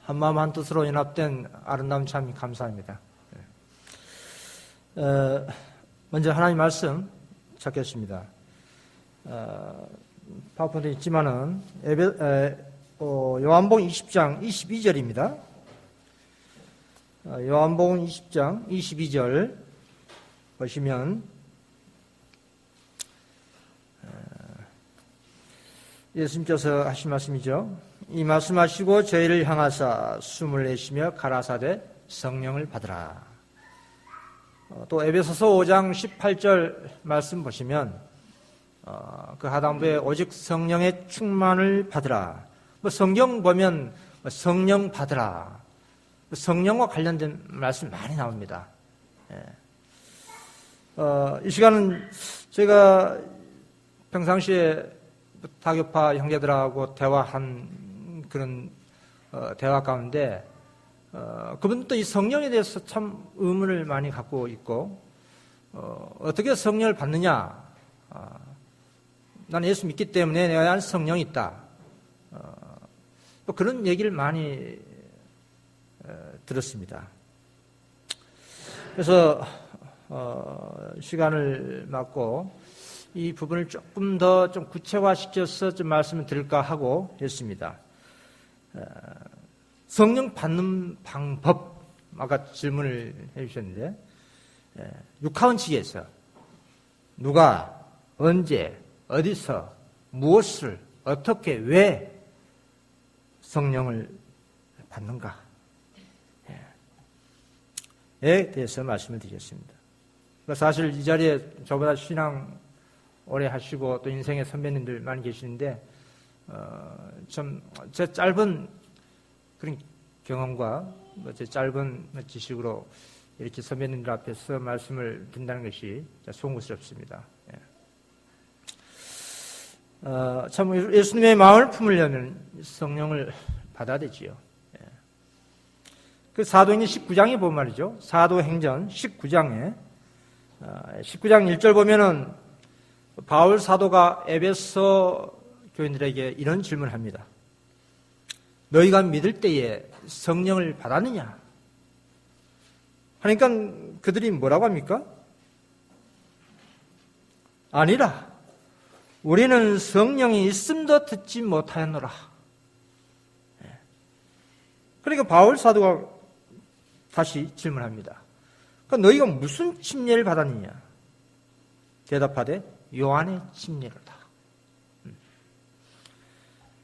한마음 한뜻으로 연합된 아름다움 참 감사합니다. 먼저 하나님 말씀 찾겠습니다. 파워포인트 있지만은 요한복음 20장 22절입니다. 요한복음 20장 22절 보시면 예수님께서 하신 말씀이죠. 이 말씀하시고 저희를 향하사 숨을 내쉬며 가라사대 성령을 받으라. 또 에베소서 5장 18절 말씀 보시면 그 하단부에 오직 성령의 충만을 받으라. 성경 보면 성령 받으라. 성령과 관련된 말씀 많이 나옵니다. 이 시간은 제가 평상시에 다교파 형제들하고 대화한 그런 대화 가운데 그분도 이 성령에 대해서 참 의문을 많이 갖고 있고 어떻게 성령을 받느냐. 나는 예수 믿기 때문에 내가 안 성령이 있다. 그런 얘기를 많이 들었습니다. 그래서 시간을 맞고 이 부분을 조금 더 좀 구체화시켜서 좀 말씀을 드릴까 하고 했습니다. 성령 받는 방법, 아까 질문을 해주셨는데, 육하원칙에서 누가, 언제, 어디서, 무엇을, 어떻게, 왜 성령을 받는가에 대해서 말씀을 드리겠습니다. 사실 이 자리에 저보다 신앙 오래 하시고 또 인생의 선배님들 많이 계시는데 좀 제 짧은 그런 경험과 제 짧은 지식으로 이렇게 선배님들 앞에서 말씀을 드린다는 것이 송구스럽습니다. 참 예수님의 마음을 품으려면 성령을 받아야 되지요. 그 사도행전 19장에 보면 말이죠. 사도행전 19장에 19장 1절 보면은 바울 사도가 에베소 교인들에게 이런 질문을 합니다. 너희가 믿을 때에 성령을 받았느냐? 하니까 그들이 뭐라고 합니까? 아니라 우리는 성령이 있음도 듣지 못하였노라. 그러니까 바울 사도가 다시 질문합니다. 그러니까 너희가 무슨 침례를 받았느냐? 대답하되 요한의 침례로다.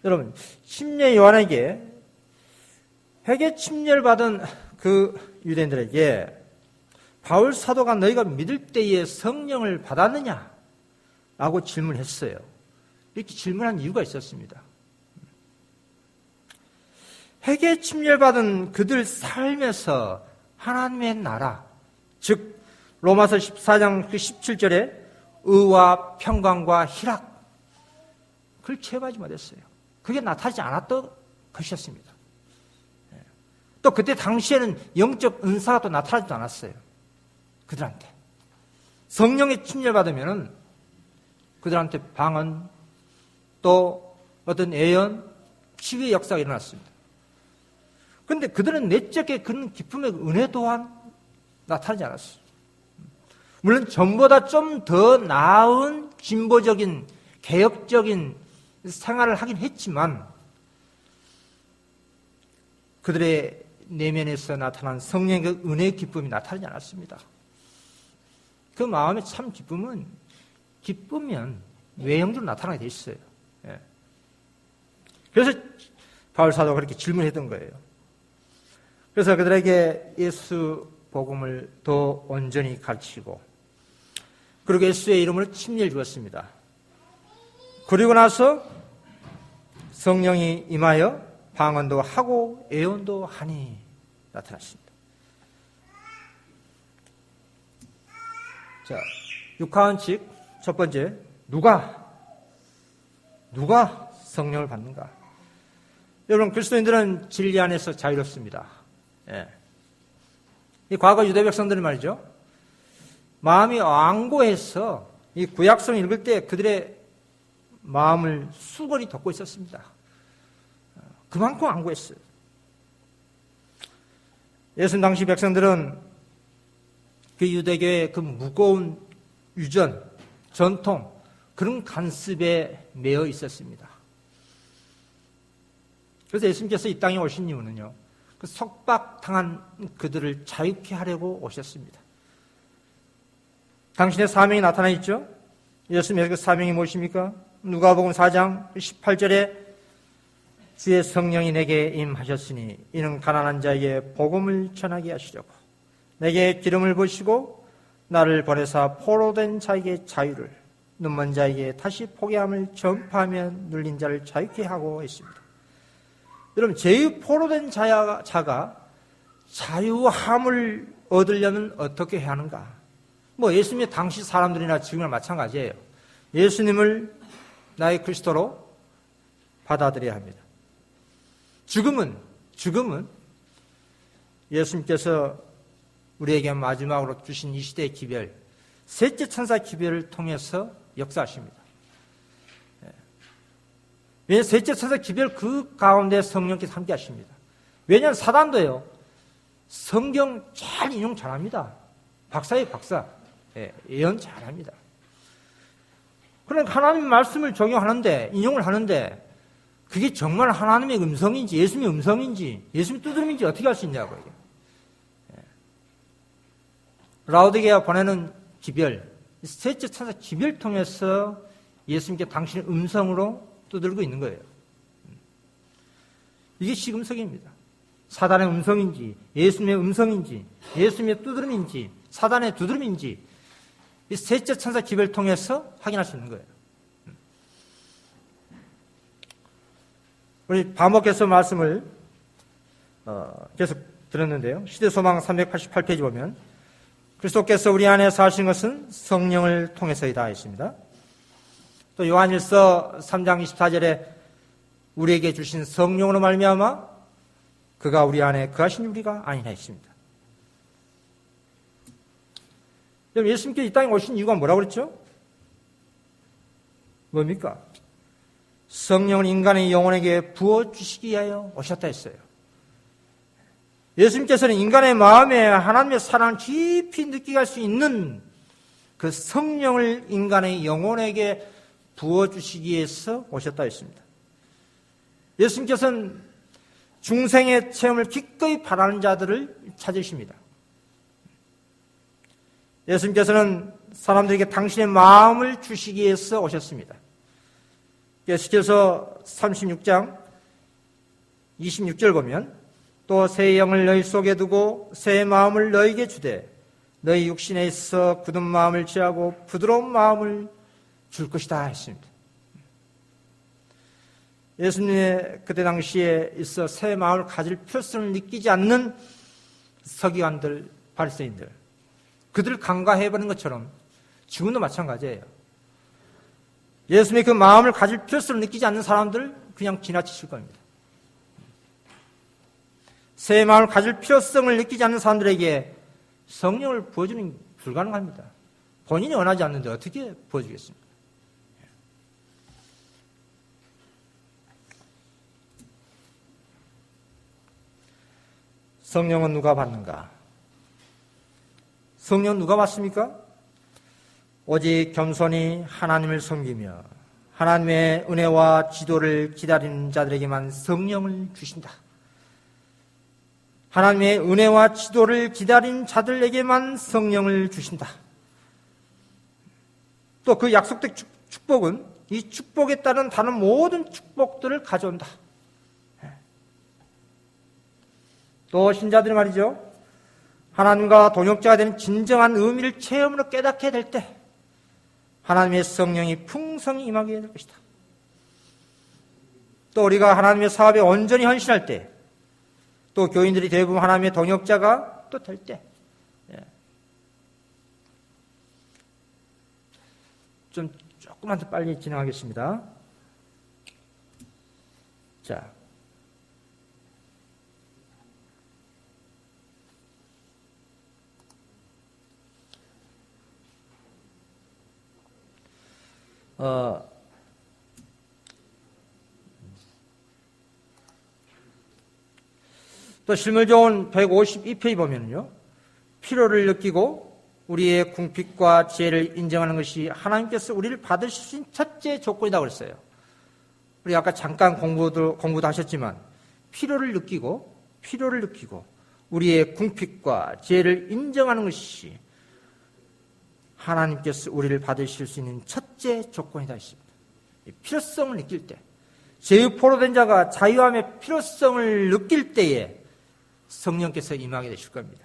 여러분, 침례 요한에게 회개 침례를 받은 그 유대인들에게 바울 사도가 너희가 믿을 때에 성령을 받았느냐? 라고 질문했어요. 이렇게 질문한 이유가 있었습니다. 회개 침례를 받은 그들 삶에서 하나님의 나라, 즉 로마서 14장 그 17절에 의와 평강과 희락, 그걸 체험하지 못했어요. 그게 나타나지 않았던 것이었습니다. 또 그때 당시에는 영적 은사가 또 나타나지도 않았어요. 그들한테. 성령의 침례를 받으면 그들한테 방언, 또 어떤 예언, 치유의 역사가 일어났습니다. 그런데 그들은 내적인 그런 기쁨의 은혜 또한 나타나지 않았어요. 물론 전보다 좀 더 나은 진보적인 개혁적인 생활을 하긴 했지만 그들의 내면에서 나타난 성령의 그 은혜의 기쁨이 나타나지 않았습니다. 그 마음의 참 기쁨은 기쁘면 외형적으로 나타나게 돼 있어요. 그래서 바울 사도가 그렇게 질문했던 거예요. 그래서 그들에게 예수 복음을 더 온전히 가르치고 그리고 예수의 이름으로 침례를 주었습니다. 그리고 나서 성령이 임하여 방언도 하고 예언도 하니 나타났습니다. 자, 육하원칙 첫 번째, 누가 성령을 받는가? 여러분, 그리스도인들은 진리 안에서 자유롭습니다. 이 과거 유대 백성들은 말이죠, 마음이 완고해서 이 구약성 읽을 때 그들의 마음을 수건이 덮고 있었습니다. 그만큼 완고했어요. 예수님 당시 백성들은 그 유대교의 그 무거운 유전, 전통, 그런 간습에 매여 있었습니다. 그래서 예수님께서 이 땅에 오신 이유는요, 그 속박당한 그들을 자유케 하려고 오셨습니다. 당신의 사명이 나타나 있죠? 예수님의 그 사명이 무엇입니까? 누가복음 4장 18절에 주의 성령이 내게 임하셨으니 이는 가난한 자에게 복음을 전하게 하시려고 내게 기름을 부으시고 나를 보내사 포로된 자에게 자유를, 눈먼 자에게 다시 포기함을 전파하며 눌린 자를 자유케 하고 있습니다. 여러분, 제일 포로된 자가 자유함을 얻으려면 어떻게 해야 하는가? 예수님의 당시 사람들이나 지금이나 마찬가지예요. 예수님을 나의 그리스도로 받아들여야 합니다. 죽음은 예수님께서 우리에게 마지막으로 주신 이 시대의 기별, 셋째 천사 기별을 통해서 역사하십니다. 왜냐하면 셋째 천사 기별 그 가운데 성령께서 함께 하십니다. 왜냐하면 사단도요, 성경 잘 인용 잘합니다. 박사예요, 박사. 예언 잘합니다. 그러니까 하나님의 말씀을 적용하는데, 인용을 하는데, 그게 정말 하나님의 음성인지, 예수님의 음성인지, 예수님의 두드림인지 어떻게 할 수 있냐고요. 라오디게아 보내는 기별, 셋째 천사 기별 통해서 예수님께 당신의 음성으로 두들고 있는 거예요. 이게 시금석입니다. 사단의 음성인지, 예수님의 음성인지, 예수님의 두드림인지, 사단의 두드림인지, 이 셋째 천사 기별을 통해서 확인할 수 있는 거예요. 우리 반복해서 말씀을 계속 들었는데요. 시대소망 388페이지 보면 그리스도께서 우리 안에 사신 것은 성령을 통해서이다 했습니다. 또 요한일서 3장 24절에 우리에게 주신 성령으로 말미암아 그가 우리 안에 거하신 우리가 아니라 했습니다. 예수님께서 이 땅에 오신 이유가 뭐라고 그랬죠? 뭡니까? 성령을 인간의 영혼에게 부어주시기 위하여 오셨다 했어요. 예수님께서는 인간의 마음에 하나님의 사랑을 깊이 느끼게 할 수 있는 그 성령을 인간의 영혼에게 부어주시기 위해서 오셨다 했습니다. 예수님께서는 중생의 체험을 기꺼이 바라는 자들을 찾으십니다. 예수님께서는 사람들에게 당신의 마음을 주시기 위해서 오셨습니다. 에스겔서 36장 26절 보면 또 새 영을 너희 속에 두고 새 마음을 너희에게 주되 너희 육신에 있어 굳은 마음을 취하고 부드러운 마음을 줄 것이다 했습니다. 예수님의 그때 당시에 있어 새 마음을 가질 필요성을 느끼지 않는 서기관들, 바리새인들, 그들을 간과해버린 것처럼 지금도 마찬가지예요. 예수님의 그 마음을 가질 필요성을 느끼지 않는 사람들 그냥 지나치실 겁니다. 새 마음을 가질 필요성을 느끼지 않는 사람들에게 성령을 부어주는 게 불가능합니다. 본인이 원하지 않는데 어떻게 부어주겠습니까? 성령은 누가 받는가? 성령 누가 받습니까? 오직 겸손히 하나님을 섬기며 하나님의 은혜와 지도를 기다리는 자들에게만 성령을 주신다. 하나님의 은혜와 지도를 기다리는 자들에게만 성령을 주신다. 또 그 약속된 축복은 이 축복에 따른 다른 모든 축복들을 가져온다. 또 신자들이 말이죠. 하나님과 동역자가 되는 진정한 의미를 체험으로 깨닫게 될 때 하나님의 성령이 풍성히 임하게 될 것이다. 또 우리가 하나님의 사업에 온전히 헌신할 때, 또 교인들이 대부분 하나님의 동역자가 또 될 때, 좀 조금만 더 빨리 진행하겠습니다. 자. 또 실물 좋은 152페이지 보면요. 필요를 느끼고 우리의 궁핍과 지혜를 인정하는 것이 하나님께서 우리를 받으실 수 있는 첫째 조건이라고 그랬어요. 우리 아까 잠깐 공부도 하셨지만 필요를 느끼고 우리의 궁핍과 지혜를 인정하는 것이 하나님께서 우리를 받으실 수 있는 첫째 조건이다 했습니다. 필요성을 느낄 때, 죄의 포로된 자가 자유함의 필요성을 느낄 때에 성령께서 임하게 되실 겁니다.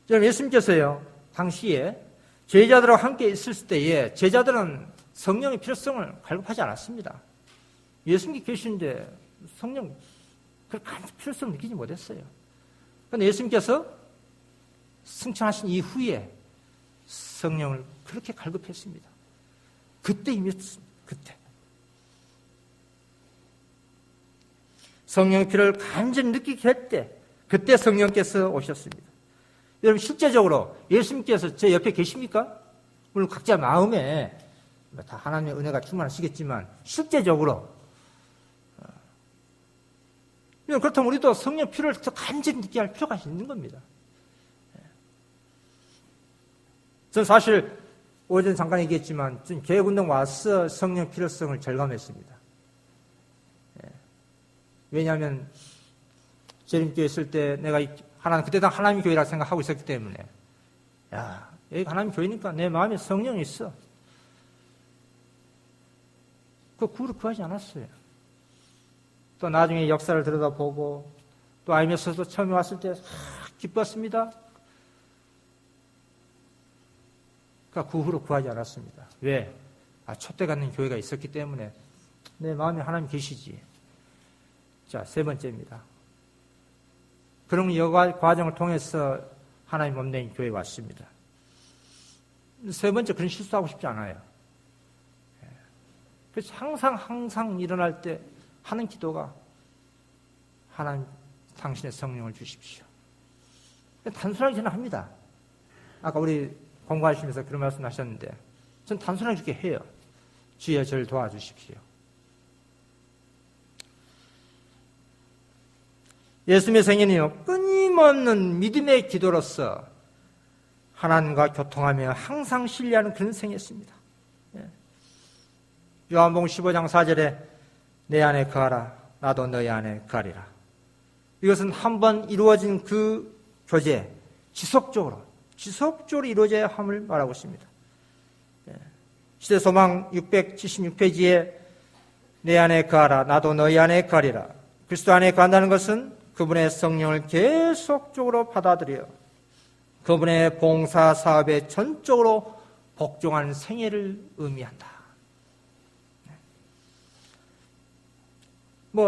여러분, 예수님께서요, 당시에 제자들과 함께 있을 때에 제자들은 성령의 필요성을 갈급하지 않았습니다. 예수님이 계시는데 성령 그렇게 필요성을 느끼지 못했어요. 그런데 예수님께서 승천하신 이후에 성령을 그렇게 갈급했습니다. 그때 임했습니다. 그때. 성령의 필요를 간절히 느끼게 할 때, 그때 성령께서 오셨습니다. 여러분, 실제적으로 예수님께서 제 옆에 계십니까? 물론 각자 마음에 다 하나님의 은혜가 충만하시겠지만, 실제적으로 그렇다면 우리도 성령 필요를 더 간절히 느끼게 할 필요가 있는 겁니다. 저는 사실 어제 잠깐 얘기했지만 개혁운동 와서 성령 필요성을 절감했습니다. 왜냐하면 재림교회 있을 때 내가 그때도 하나님 교회라 생각하고 있었기 때문에 여기 하나님 교회니까 내 마음에 성령이 있어. 그 구를 구하지 않았어요. 또 나중에 역사를 들여다보고 또 알면서도 처음에 왔을 때 기뻤습니다. 그러니까 그 후로 구하지 않았습니다. 왜? 촛대 갖는 교회가 있었기 때문에 내 마음에 하나님 계시지. 자, 세 번째입니다. 그런 여과 과정을 통해서 하나님 몸된 교회에 왔습니다. 세 번째, 그런 실수하고 싶지 않아요. 그래서 항상 일어날 때 하는 기도가 하나님 당신의 성령을 주십시오. 단순하게 저는 합니다. 아까 우리 공부하시면서 그런 말씀 하셨는데 전 단순하게 그렇게 해요. 주여 저를 도와주십시오. 예수님의 생애는요, 끊임없는 믿음의 기도로서 하나님과 교통하며 항상 신뢰하는 그런 생애였습니다. 요한복음 15장 4절에 내 안에 거하라 나도 너희 안에 거하리라. 이것은 한번 이루어진 그 교제, 지속적으로 이루어져야 함을 말하고 있습니다. 시대소망 676페이지에 내 안에 거하라 나도 너희 안에 거하리라. 그리스도 안에 거한다는 것은 그분의 성령을 계속적으로 받아들여 그분의 봉사 사업에 전적으로 복종하는 생애를 의미한다.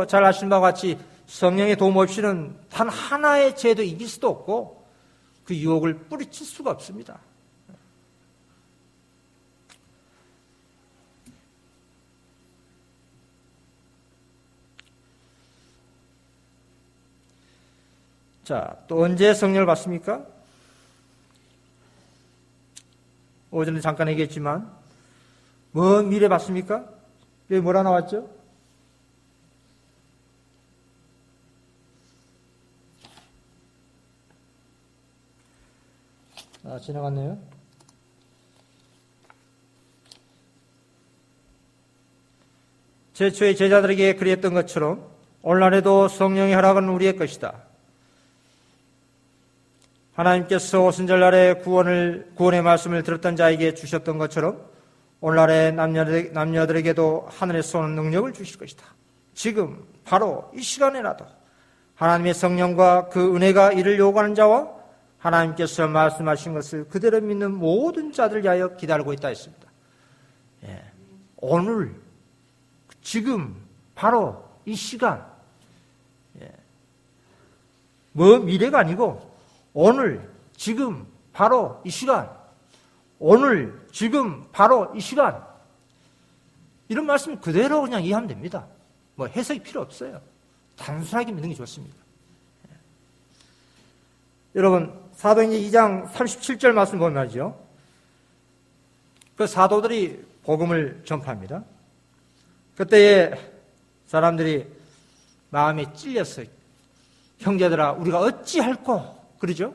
잘 아시는 바와 같이 성령의 도움 없이는 단 하나의 죄도 이길 수도 없고 그 유혹을 뿌리칠 수가 없습니다. 자, 또 언제 성령을 받습니까? 오전에 잠깐 얘기했지만 먼 미래 받습니까? 여기 뭐라 나왔죠? 지나갔네요. 제초의 제자들에게 그랬던 것처럼 오늘날에도 성령의 허락은 우리의 것이다. 하나님께서 오순절날에 구원의 말씀을 들었던 자에게 주셨던 것처럼 오늘날의 남녀들에게도 하늘에서 오는 능력을 주실 것이다. 지금 바로 이 시간에라도 하나님의 성령과 그 은혜가 이를 요구하는 자와 하나님께서 말씀하신 것을 그대로 믿는 모든 자들 위하여 기다리고 있다 했습니다. 오늘 지금 바로 이 시간 미래가 아니고 오늘 지금 바로 이 시간 오늘 지금 바로 이 시간 이런 말씀 그대로 그냥 이해하면 됩니다. 해석이 필요 없어요. 단순하게 믿는 게 좋습니다. 여러분 사도행전 2장 37절 말씀 보면 말이죠. 그 사도들이 복음을 전파합니다. 그때에 사람들이 마음에 찔렸어요. 형제들아, 우리가 어찌할꼬? 그러죠?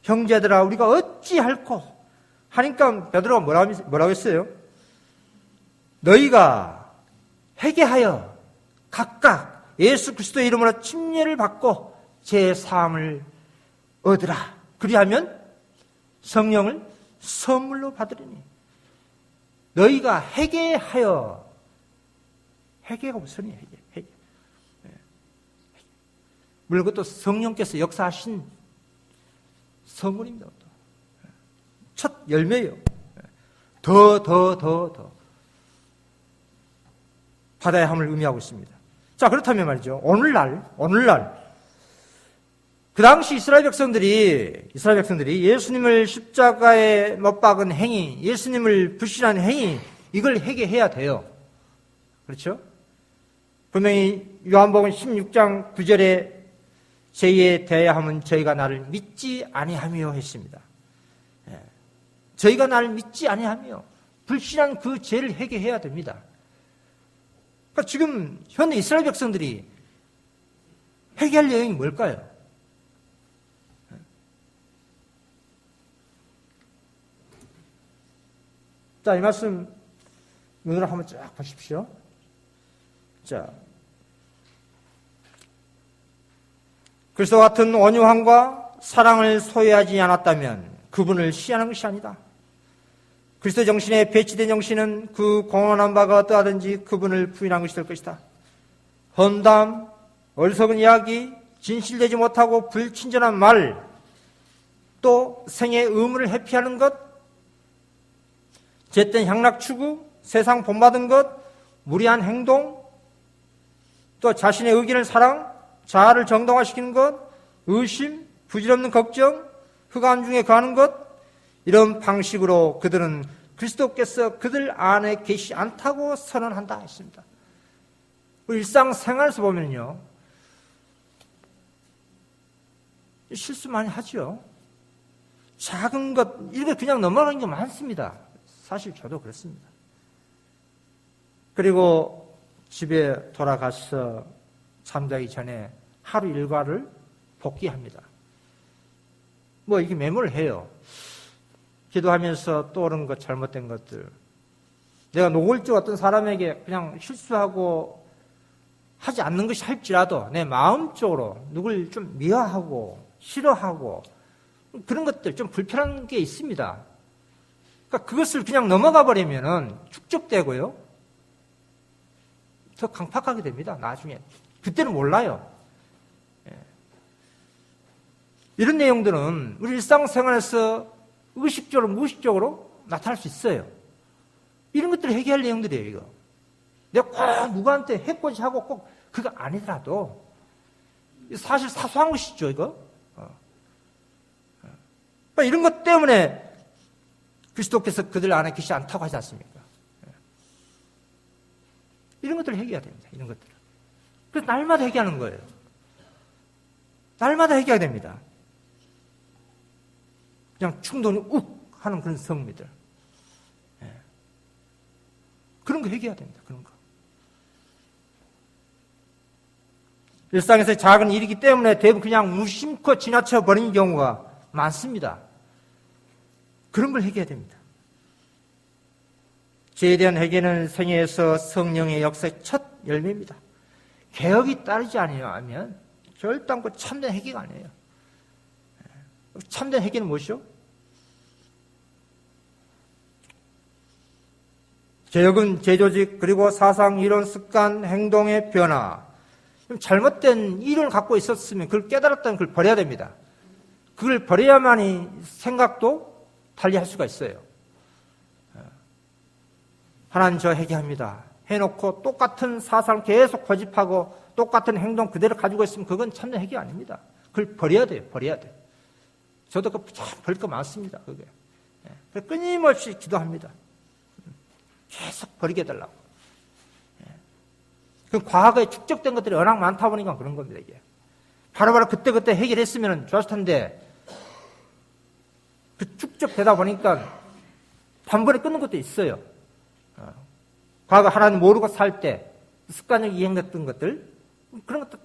형제들아, 우리가 어찌할꼬? 하니까 베드로가 뭐라고 했어요? 너희가 회개하여 각각 예수 그리스도의 이름으로 침례를 받고 제 사함을 얻으라. 그리하면 성령을 선물로 받으리니. 너희가 회개하여, 회개가 무슨 소리야? 회개. 물론 그것도 성령께서 역사하신 선물입니다. 첫 열매예요. 더 받아야 함을 의미하고 있습니다. 자, 그렇다면 말이죠. 오늘날 그 당시 이스라엘 백성들이 예수님을 십자가에 못 박은 행위, 예수님을 불신한 행위, 이걸 회개해야 돼요. 그렇죠? 분명히 요한복음 16장 9절에 저희에 대하면 저희가 나를 믿지 아니하며 했습니다. 저희가 나를 믿지 아니하며 불신한 그 죄를 회개해야 됩니다. 그러니까 지금 현대 이스라엘 백성들이 회개할 내용이 뭘까요? 자, 이 말씀 눈으로 한번 쫙 보십시오. 자, 그리스도 같은 온유함과 사랑을 소유하지 않았다면 그분을 시하는 것이 아니다. 그리스도 정신에 배치된 정신은 그 공헌한 바가 어떠하든지 그분을 부인한 것이 될 것이다. 험담, 어리석은 이야기, 진실되지 못하고 불친절한 말, 또 생의 의무를 회피하는 것, 죄된 향락 추구, 세상 본받은 것, 무리한 행동, 또 자신의 의견을 사랑, 자아를 정당화시키는 것, 의심, 부질없는 걱정, 흑암 중에 거하는 것, 이런 방식으로 그들은 그리스도께서 그들 안에 계시지 않다고 선언한다 했습니다. 일상생활에서 보면요, 실수 많이 하죠. 작은 것, 이렇게 그냥 넘어가는 게 많습니다. 사실 저도 그렇습니다. 그리고 집에 돌아가서 잠자기 전에 하루 일과를 복귀합니다. 뭐 이게 메모를 해요. 기도하면서 떠오른 것, 잘못된 것들. 내가 노골적 어떤 사람에게 그냥 실수하고 하지 않는 것이 할지라도 내 마음적으로 누굴 좀 미워하고 싫어하고 그런 것들 좀 불편한 게 있습니다. 그러니까 그것을 그냥 넘어가 버리면은 축적되고요. 더 강팍하게 됩니다. 나중에. 그때는 몰라요. 이런 내용들은 우리 일상생활에서 의식적으로, 무의식적으로 나타날 수 있어요. 이런 것들을 해결할 내용들이에요, 이거. 내가 꼭 누구한테 해코지하고 꼭 그거 아니더라도 사실 사소한 것이죠, 이거. 그러니까 이런 것 때문에 그리스도께서 그들 안에 계시지 않다고 하지 않습니까? 이런 것들을 해결해야 됩니다, 이런 것들을. 그래서 날마다 해결하는 거예요. 날마다 해결해야 됩니다. 그냥 충동이 욱 하는 그런 성미들. 그런 거 해결해야 됩니다. 그런 거. 일상에서 작은 일이기 때문에 대부분 그냥 무심코 지나쳐 버리는 경우가 많습니다. 그런 걸 해결해야 됩니다. 죄에 대한 회개는 생애에서 성령의 역사의 첫 열매입니다. 개혁이 따르지 않으면 결단코 참된 회개가 아니에요. 참된 회개는 무엇이요? 개혁은 제조직, 그리고 사상, 이론, 습관, 행동의 변화. 잘못된 이론을 갖고 있었으면 그걸 깨달았다면 그걸 버려야 됩니다. 그걸 버려야만이 생각도 달리할 수가 있어요. 하나님 저 회개합니다. 해놓고 똑같은 사상을 계속 고집하고 똑같은 행동 그대로 가지고 있으면 그건 참된 회개 아닙니다. 그걸 버려야 돼요. 버려야 돼요. 저도 참 버릴 거 많습니다. 그게. 끊임없이 기도합니다. 계속 버리게 해달라고. 그 과거에 축적된 것들이 워낙 많다 보니까 그런 겁니다, 이게. 바로바로 그때그때 해결했으면 좋았을 텐데, 그 축적되다 보니까 단번에 끊는 것도 있어요. 과거 하나님 모르고 살 때 습관적으로 이행됐던 것들, 그런 것도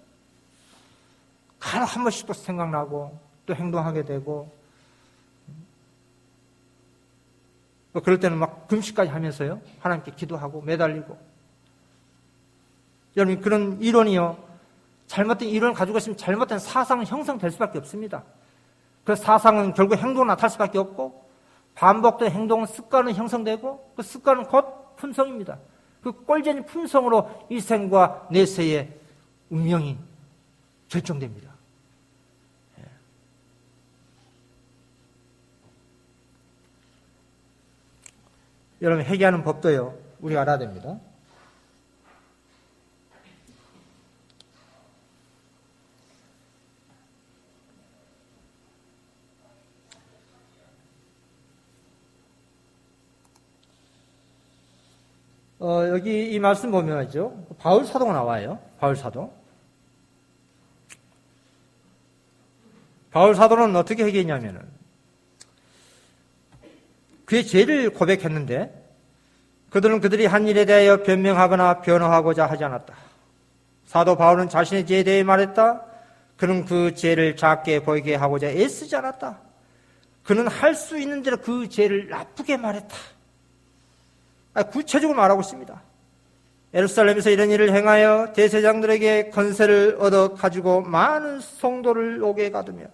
하루 한 번씩 또 생각나고 또 행동하게 되고, 그럴 때는 막 금식까지 하면서요, 하나님께 기도하고 매달리고. 여러분, 그런 이론이요, 잘못된 이론을 가지고 있으면 잘못된 사상은 형성될 수밖에 없습니다. 그 사상은 결국 행동으로 나타날 수밖에 없고, 반복된 행동은 습관은 형성되고, 그 습관은 곧 품성입니다. 그 꼴전이 품성으로 일생과 내세의 운명이 결정됩니다. 예. 여러분, 회개하는 법도요, 우리가 알아야 됩니다. 여기 이 말씀 보면요, 바울 사도가 나와요. 바울 사도. 바울 사도는 어떻게 회개했냐면은, 그의 죄를 고백했는데, 그들은 그들이 한 일에 대하여 변명하거나 변호하고자 하지 않았다. 사도 바울은 자신의 죄에 대해 말했다. 그는 그 죄를 작게 보이게 하고자 애쓰지 않았다. 그는 할 수 있는 대로 그 죄를 나쁘게 말했다. 구체적으로 말하고 있습니다. 예루살렘에서 이런 일을 행하여 대제사장들에게 권세를 얻어 가지고 많은 성도를 옥에 가두며,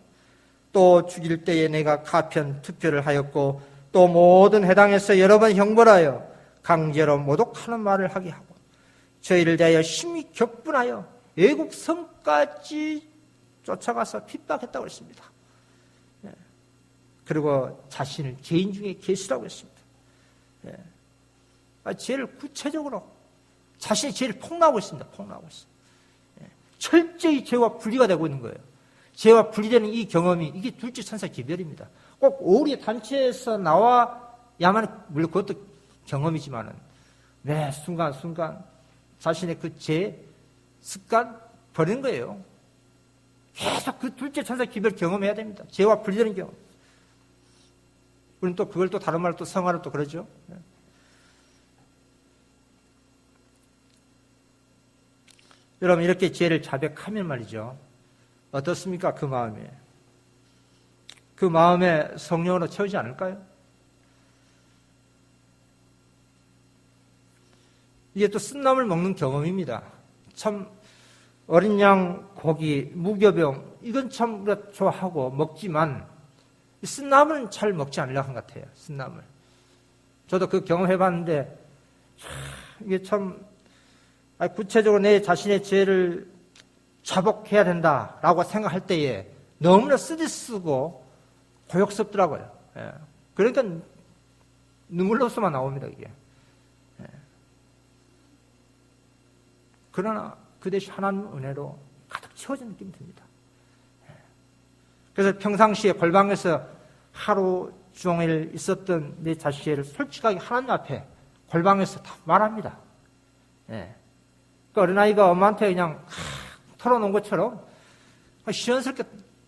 또 죽일 때에 내가 가편 투표를 하였고, 또 모든 회당에서 여러 번 형벌하여 강제로 모독하는 말을 하게 하고, 저희를 대하여 심히 격분하여 외국 성까지 쫓아가서 핍박했다고 했습니다. 그리고 자신을 죄인 중에 계시라고 했습니다. 죄를 구체적으로, 자신의 죄를 폭로하고 있습니다. 폭로하고 있습니다. 철저히 죄와 분리가 되고 있는 거예요. 죄와 분리되는 이 경험이, 이게 둘째 천사 기별입니다. 꼭 오리 단체에서 나와야만, 물론 그것도 경험이지만은, 매 순간순간 자신의 그 죄, 습관 버리는 거예요. 계속 그 둘째 천사 기별 경험해야 됩니다. 죄와 분리되는 경험. 우리는 또 그걸 또 다른 말로 또 성화로 또 그러죠. 여러분, 이렇게 죄를 자백하면 말이죠, 어떻습니까? 그 마음에. 그 마음에 성령으로 채우지 않을까요? 이게 또 쓴나물 먹는 경험입니다. 참 어린 양 고기, 무교병, 이건 참 우리가 좋아하고 먹지만 쓴나물은 잘 먹지 않으려고 한 것 같아요. 쓴나물. 저도 그 경험해봤는데 이게 참 구체적으로 내 자신의 죄를 자복해야 된다라고 생각할 때에 너무나 쓰디쓰고 고역스럽더라고요. 예. 그러니까 눈물로서만 나옵니다, 이게. 예. 그러나 그 대신 하나님 은혜로 가득 채워진 느낌이 듭니다. 예. 그래서 평상시에 골방에서 하루 종일 있었던 내 자신을 솔직하게 하나님 앞에 골방에서 다 말합니다. 예. 그 어린아이가 엄마한테 그냥 털어놓은 것처럼 시원스럽게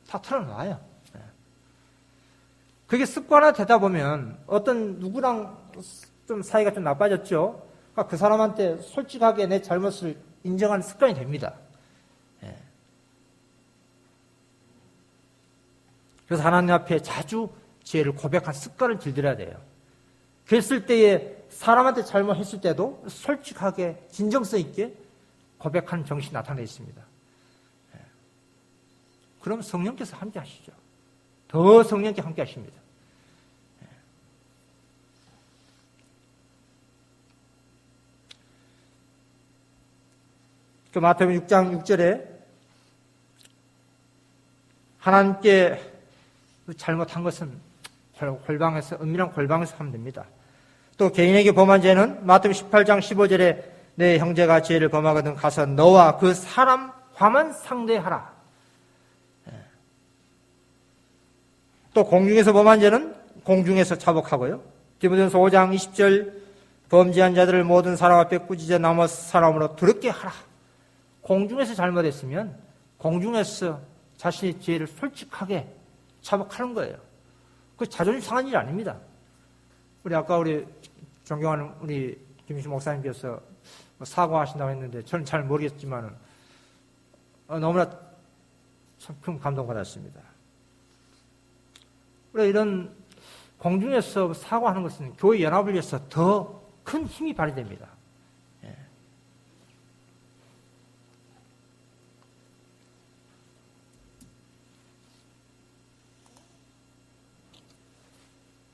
다 털어놔요. 그게 습관화 되다 보면 어떤 누구랑 좀 사이가 좀 나빠졌죠. 그러니까 그 사람한테 솔직하게 내 잘못을 인정하는 습관이 됩니다. 그래서 하나님 앞에 자주 죄를 고백한 습관을 들들여야 돼요. 그랬을 때에 사람한테 잘못했을 때도 솔직하게 진정성 있게 고백하는 정신이 나타나 있습니다. 그럼 성령께서 함께 하시죠. 더 성령께 함께 하십니다. 그 마태복음 6장 6절에 하나님께 잘못한 것은 골방에서, 은밀한 골방에서 하면 됩니다. 또 개인에게 범한 죄는 마태복음 18장 15절에 내 형제가 죄를 범하거든 가서 너와 그 사람과만 상대하라. 또 공중에서 범한 죄는 공중에서 자복하고요. 디모데전서 5장 20절 범죄한 자들을 모든 사람 앞에 꾸짖어 나머 사람으로 더럽게 하라. 공중에서 잘못했으면 공중에서 자신의 죄를 솔직하게 자복하는 거예요. 그 자존심 상한 일이 아닙니다. 우리 아까 우리 존경하는 우리 김희수 목사님께서 사과하신다고 했는데 저는 잘 모르겠지만 너무나 참 큰 감동받았습니다. 우리가 이런 공중에서 사과하는 것은 교회 연합을 위해서 더 큰 힘이 발휘됩니다. 예.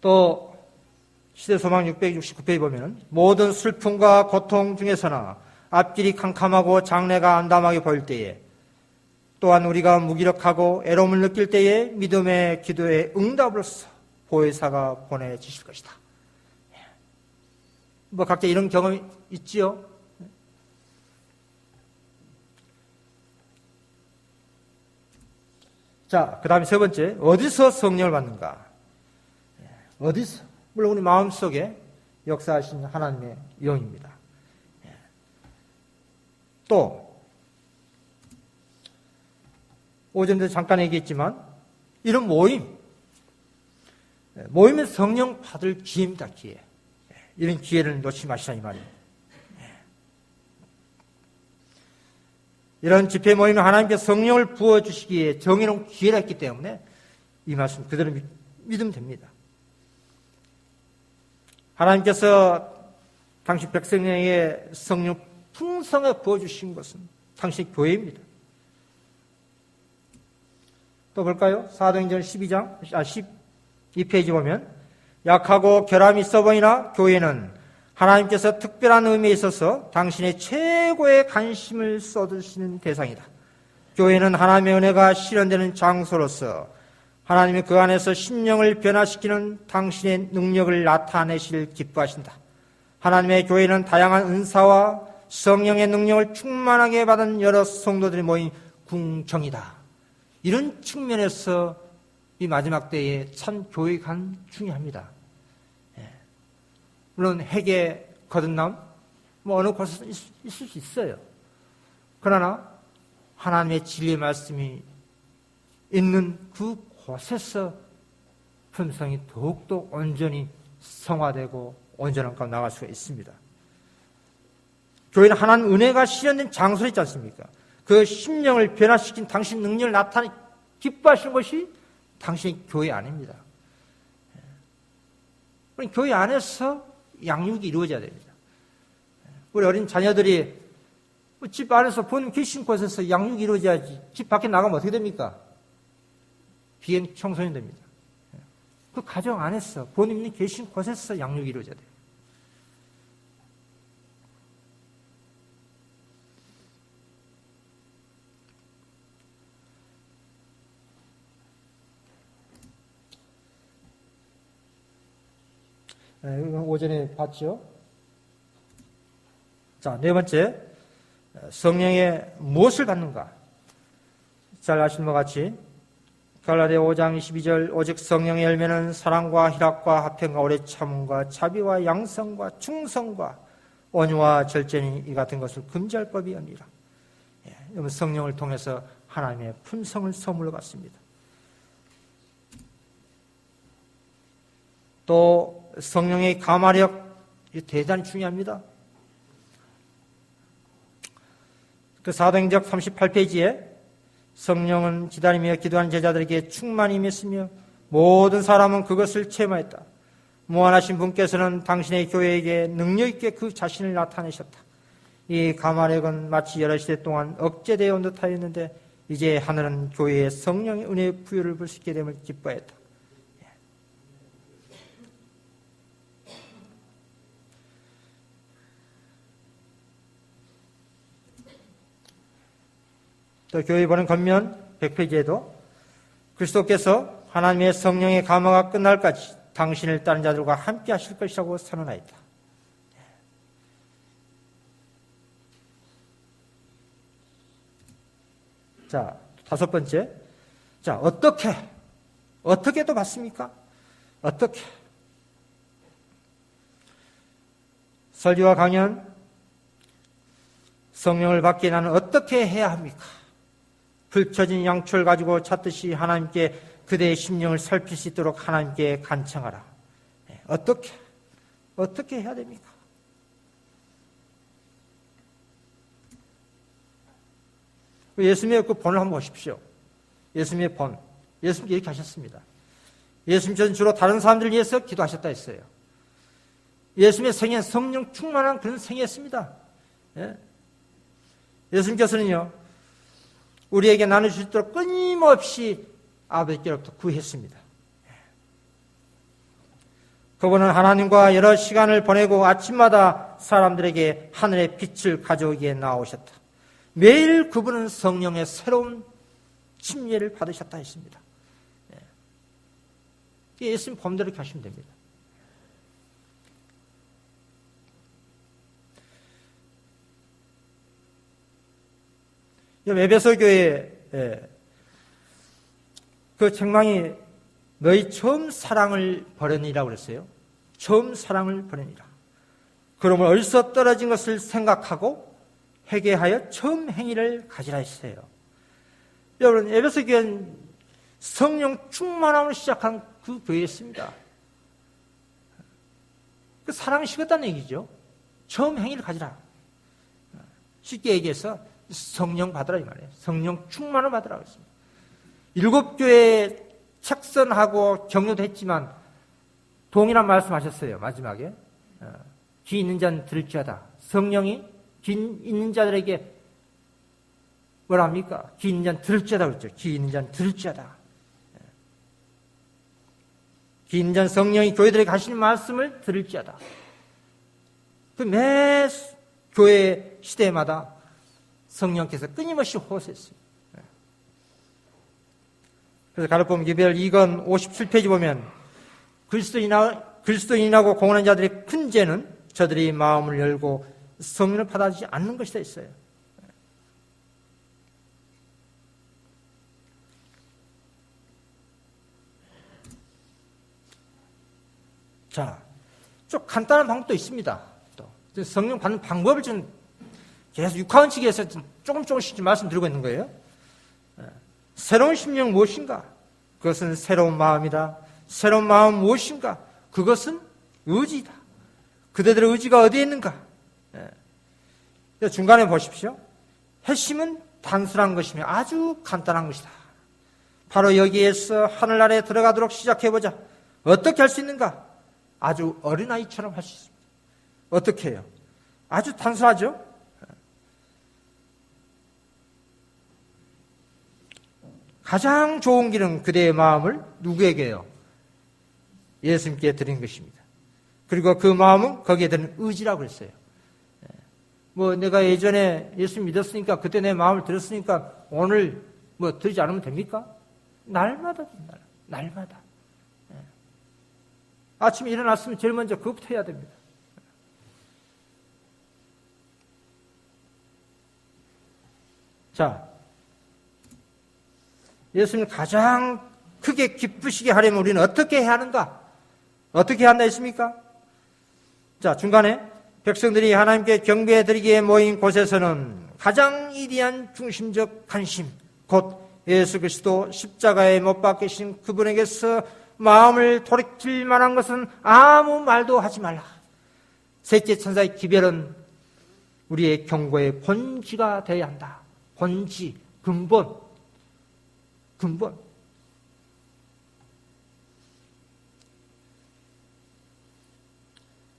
또 시대소망 669페이지 보면 모든 슬픔과 고통 중에서나 앞길이 캄캄하고 장래가 암담하게 보일 때에 또한 우리가 무기력하고 애로움을 느낄 때에 믿음의 기도에 응답으로써 보혜사가 보내주실 것이다. 뭐 각자 이런 경험이 있지요? 자, 그 다음에 세 번째, 어디서 성령을 받는가? 어디서? 물론 우리 마음속에 역사하신 하나님의 영입니다. 또 오전에도 잠깐 얘기했지만 이런 모임은 성령 받을 기회입니다. 기회. 이런 기회를 놓치지 마시라 이 말이에요. 이런 집회 모임은 하나님께서 성령을 부어주시기에 정해놓은 기회가 있기 때문에 이 말씀 그대로 믿으면 됩니다. 하나님께서 당신 백성에게 성령 풍성하게 부어주신 것은 당신의 교회입니다. 또 볼까요? 사도행전 12페이지 보면 약하고 결함이 있어 보이나 교회는 하나님께서 특별한 의미에 있어서 당신의 최고의 관심을 쏟으시는 대상이다. 교회는 하나님의 은혜가 실현되는 장소로서 하나님이 그 안에서 심령을 변화시키는 당신의 능력을 나타내실 기뻐하신다. 하나님의 교회는 다양한 은사와 성령의 능력을 충만하게 받은 여러 성도들이 모인 궁정이다. 이런 측면에서 이 마지막 때에 참 교회관 중요합니다. 물론 핵의 거듭남, 어느 곳에서 있을 수 있어요. 그러나 하나님의 진리의 말씀이 있는 그곳에서 품성이 더욱더 온전히 성화되고 온전한 가운데 나갈 수가 있습니다. 교회는 하나님 은혜가 실현된 장소에 있지 않습니까? 그 심령을 변화시킨 당신 능력을 나타내 기뻐하시는 것이 당신의 교회 아닙니다. 교회 안에서 양육이 이루어져야 됩니다. 우리 어린 자녀들이 집 안에서 부모님 계신 곳에서 양육이 이루어져야지 집 밖에 나가면 어떻게 됩니까? 비행 청소년 됩니다. 그 가정 안에서 부모님이 계신 곳에서 양육이 이루어져야 돼요. 오전에 봤죠? 자, 네 번째, 성령의 무엇을 받는가? 잘 아시는 것 같이 갈라디아 5장 22절 오직 성령의 열매는 사랑과 희락과 화평과 오래 참음과 자비와 양성과 충성과 온유와 절제니 이 같은 것을 금지할 법이 아니라 성령을 통해서 하나님의 품성을 선물로 받습니다. 또 성령의 감화력 대단히 중요합니다. 그 사도행전 38페이지에 성령은 기다리며 기도하는 제자들에게 충만히 임했으며 모든 사람은 그것을 체험하였다. 무한하신 분께서는 당신의 교회에게 능력 있게 그 자신을 나타내셨다. 이 감화력은 마치 여러 시대 동안 억제되어 온 듯하였는데 이제 하늘은 교회의 성령의 은혜의 부여를 볼 수 있게 됨을 기뻐했다. 또 교회 보는 겉면 100페이지에도 그리스도께서 하나님의 성령의 감화가 끝날까지 당신을 따른 자들과 함께 하실 것이라고 선언하였다. 자, 다섯 번째. 자, 어떻게 또 받습니까? 어떻게? 설교와 강연, 성령을 받기에 나는 어떻게 해야 합니까? 붉혀진 양초를 가지고 찾듯이 하나님께 그대의 심령을 살필 수 있도록 하나님께 간청하라. 어떻게 해야 됩니까? 예수님의 그 본을 한번 보십시오. 예수님의 본. 예수님이 이렇게 하셨습니다. 예수님께서는 주로 다른 사람들을 위해서 기도하셨다 했어요. 예수님의 생애는 성령 충만한 그런 생애였습니다. 예? 예수님께서는요, 우리에게 나눠줄 수 있도록 끊임없이 아버지께로부터 구했습니다. 그분은 하나님과 여러 시간을 보내고 아침마다 사람들에게 하늘의 빛을 가져오기에 나오셨다. 매일 그분은 성령의 새로운 침례를 받으셨다 했습니다. 예수님 범대로 이렇게 하시면 됩니다. 에베소 교회에 그 책망이 너희 처음 사랑을 버리니라고 그랬어요. 처음 사랑을 버리니라. 그러면 어디서 떨어진 것을 생각하고 회개하여 처음 행위를 가지라 했어요. 여러분, 에베소 교회는 성령 충만함을 시작한 그 교회였습니다. 그 사랑이 식었다는 얘기죠. 처음 행위를 가지라. 쉽게 얘기해서 성령 받으라 이 말이에요. 성령 충만을 받으라고 했습니다. 7교회 책선하고 격려도 했지만 동일한 말씀하셨어요. 마지막에 귀 있는 자는 들을지어다. 성령이 귀 있는 자들에게 뭐라 합니까? 귀 있는 자는 들을지어다 그랬죠. 귀 있는 자는 들을지어다. 귀 있는 자는 성령이 교회들에게 하시는 말씀을 들을지어다. 그 매 교회 시대마다 성령께서 끊임없이 호소했습니다. 그래서 가르법 기별 2권 57페이지 보면 그리스도인하고 공헌한 자들의 큰 죄는 저들이 마음을 열고 성령을 받아들이지 않는 것이다 했어요. 자, 좀 간단한 방법도 있습니다. 또 성령 받는 방법을 좀 계속 육하원칙에서 조금씩 말씀드리고 있는 거예요. 새로운 심령 무엇인가? 그것은 새로운 마음이다. 새로운 마음 무엇인가? 그것은 의지다. 그대들의 의지가 어디에 있는가? 중간에 보십시오. 핵심은 단순한 것이며 아주 간단한 것이다. 바로 여기에서 하늘나라에 들어가도록 시작해보자. 어떻게 할 수 있는가? 아주 어린아이처럼 할 수 있습니다. 어떻게 해요? 아주 단순하죠? 가장 좋은 길은 그대의 마음을 누구에게요? 예수님께 드린 것입니다. 그리고 그 마음은 거기에 드는 의지라고 했어요. 뭐 내가 예전에 예수 믿었으니까 그때 내 마음을 들었으니까 오늘 뭐 드리지 않으면 됩니까? 날마다 된다. 날마다. 아침에 일어났으면 제일 먼저 그것부터 해야 됩니다. 자, 예수님 가장 크게 기쁘시게 하려면 우리는 어떻게 해야 하는가? 어떻게 해야 한다 했습니까? 자, 중간에 백성들이 하나님께 경배해드리기에 모인 곳에서는 가장 위대한 중심적 관심, 곧 예수 그리스도 십자가에 못 박히신 그분에게서 마음을 돌이킬 만한 것은 아무 말도 하지 말라. 셋째 천사의 기별은 우리의 경고의 본지가 되어야 한다. 본지, 근본.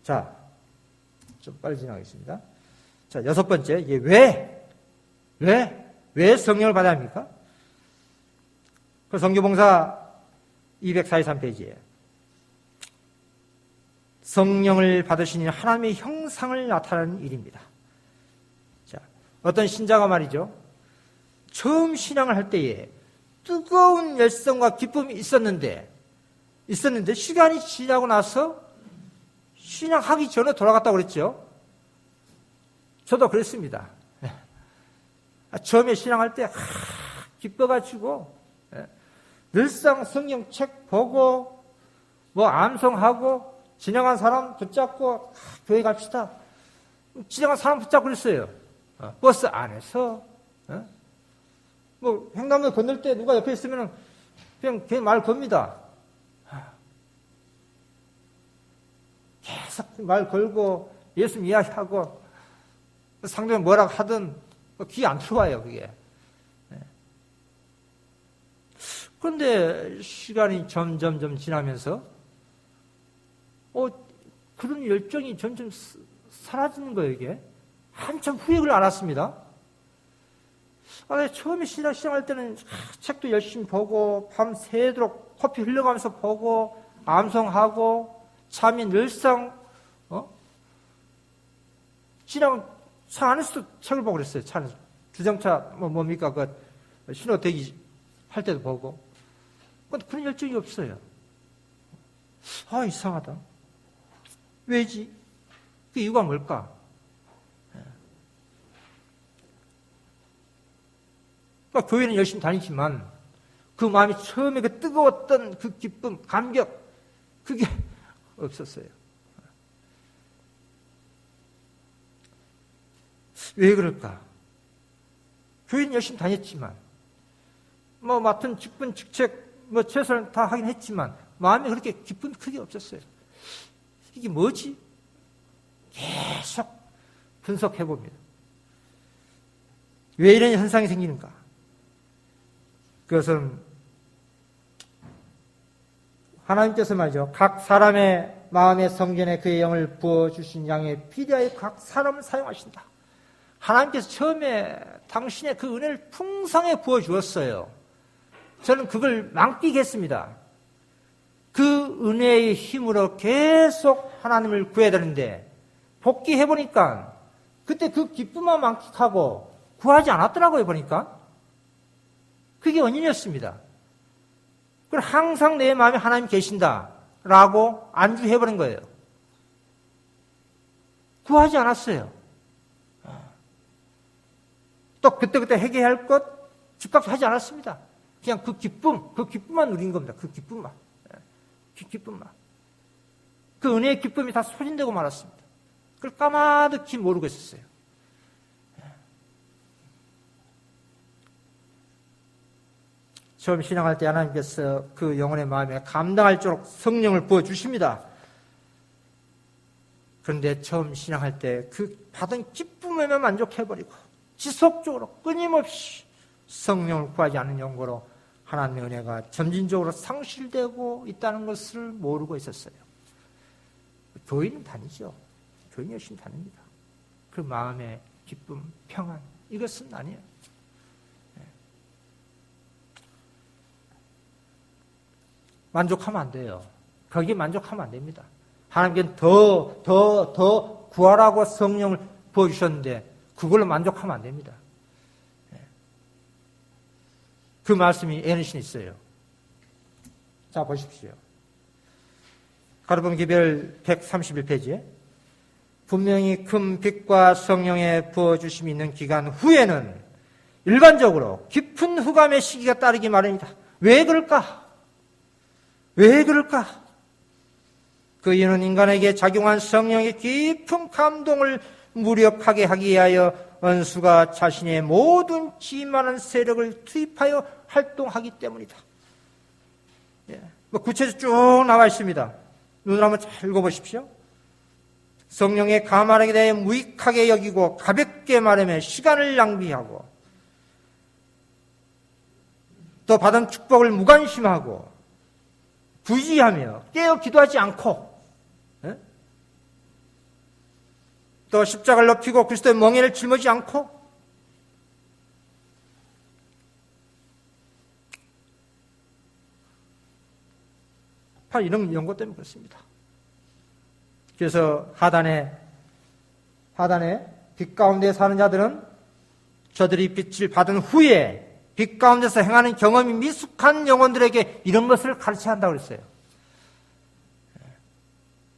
자, 좀 빨리 지나가겠습니다. 자, 6번째, 이게 왜 성령을 받아야 합니까? 그 성교봉사 243페이지에 성령을 받으시니 하나님의 형상을 나타내는 일입니다. 자, 어떤 신자가 말이죠. 처음 신앙을 할 때에 뜨거운 열성과 기쁨이 있었는데 시간이 지나고 나서 신앙하기 전에 돌아갔다고 그랬죠. 저도 그랬습니다. 처음에 신앙할 때 기뻐가지고 늘상 성경 책 보고 뭐 암송하고 지나간 사람 붙잡고 교회 갑시다. 지나간 사람 붙잡고 그랬어요. 버스 안에서 뭐 횡단보 건널 때 누가 옆에 있으면 그냥 걔 말 겁니다. 계속 말 걸고 예수님 이야기하고 상대방 뭐라고 하든 귀 안 들어와요. 그게 그런데 시간이 점점 지나면서 그런 열정이 점점 사라지는 거예요, 이게. 한참 후에 그걸 알았습니다. 처음에 시작할 때는 책도 열심히 보고 밤새도록 커피 흘려가면서 보고 암송하고 잠이 늘상 지나면 차 안에서도 책을 보고 그랬어요. 차 안에서. 주정차 뭡니까 그 신호 대기 할 때도 보고. 근데 그런 열정이 없어요. 이상하다. 왜지? 그 이유가 뭘까? 그러니까 교회는 열심히 다니지만 그 마음이 처음에 그 뜨거웠던 그 기쁨, 감격, 그게 없었어요. 왜 그럴까? 교회는 열심히 다녔지만, 맡은 직분, 직책, 최선을 다 하긴 했지만, 마음에 그렇게 기쁨이 크게 없었어요. 이게 뭐지? 계속 분석해 봅니다. 왜 이런 현상이 생기는가? 그것은 하나님께서 말이죠. 각 사람의 마음의 성전에 그의 영을 부어주신 양에 비례하여 각 사람을 사용하신다. 하나님께서 처음에 당신의 그 은혜를 풍성히 부어주었어요. 저는 그걸 만끽했습니다. 그 은혜의 힘으로 계속 하나님을 구해야 되는데 복귀해보니까 그때 그 기쁨만 만끽하고 구하지 않았더라고요, 보니까. 그게 원인이었습니다. 그걸 항상 내 마음에 하나님 계신다라고 안주해버린 거예요. 구하지 않았어요. 또 그때그때 해결해야 할 것 즉각 하지 않았습니다. 그냥 그 기쁨만 누린 겁니다. 그 기쁨만. 그 은혜의 기쁨이 다 소진되고 말았습니다. 그걸 까마득히 모르고 있었어요. 처음 신앙할 때 하나님께서 그 영혼의 마음에 감당할수록 성령을 부어주십니다. 그런데 처음 신앙할 때 그 받은 기쁨에만 만족해버리고 지속적으로 끊임없이 성령을 구하지 않는 영고로 하나님의 은혜가 점진적으로 상실되고 있다는 것을 모르고 있었어요. 교회는 다니죠. 교회는 열심히 다닙니다. 그 마음의 기쁨, 평안, 이것은 아니에요. 만족하면 안 돼요. 거기에 만족하면 안 됩니다. 하나님께는 더 구하라고 성령을 부어주셨는데 그걸로 만족하면 안 됩니다. 그 말씀이 에너신에 있어요. 자, 보십시오. 가르본 기별 131페이지에 분명히 큰 빛과 성령의 부어주심이 있는 기간 후에는 일반적으로 깊은 흑암의 시기가 따르기 마련이다. 왜 그럴까? 그 이유는 인간에게 작용한 성령의 깊은 감동을 무력하게 하기 위하여 원수가 자신의 모든 지만한 세력을 투입하여 활동하기 때문이다. 구체적으로 쭉 나와 있습니다. 눈을 한번 잘 읽어보십시오. 성령의 가만하게 대해 무익하게 여기고 가볍게 말하며 시간을 낭비하고 또 받은 축복을 무관심하고 부지하며 깨어 기도하지 않고 또 십자가를 높이고 그리스도의 멍에를 짊어지지 않고 바로 이런 것 때문에 그렇습니다. 그래서 하단에 빛 가운데 사는 자들은 저들이 빛을 받은 후에 빛 가운데서 행하는 경험이 미숙한 영혼들에게 이런 것을 가르쳐야 한다고 그랬어요.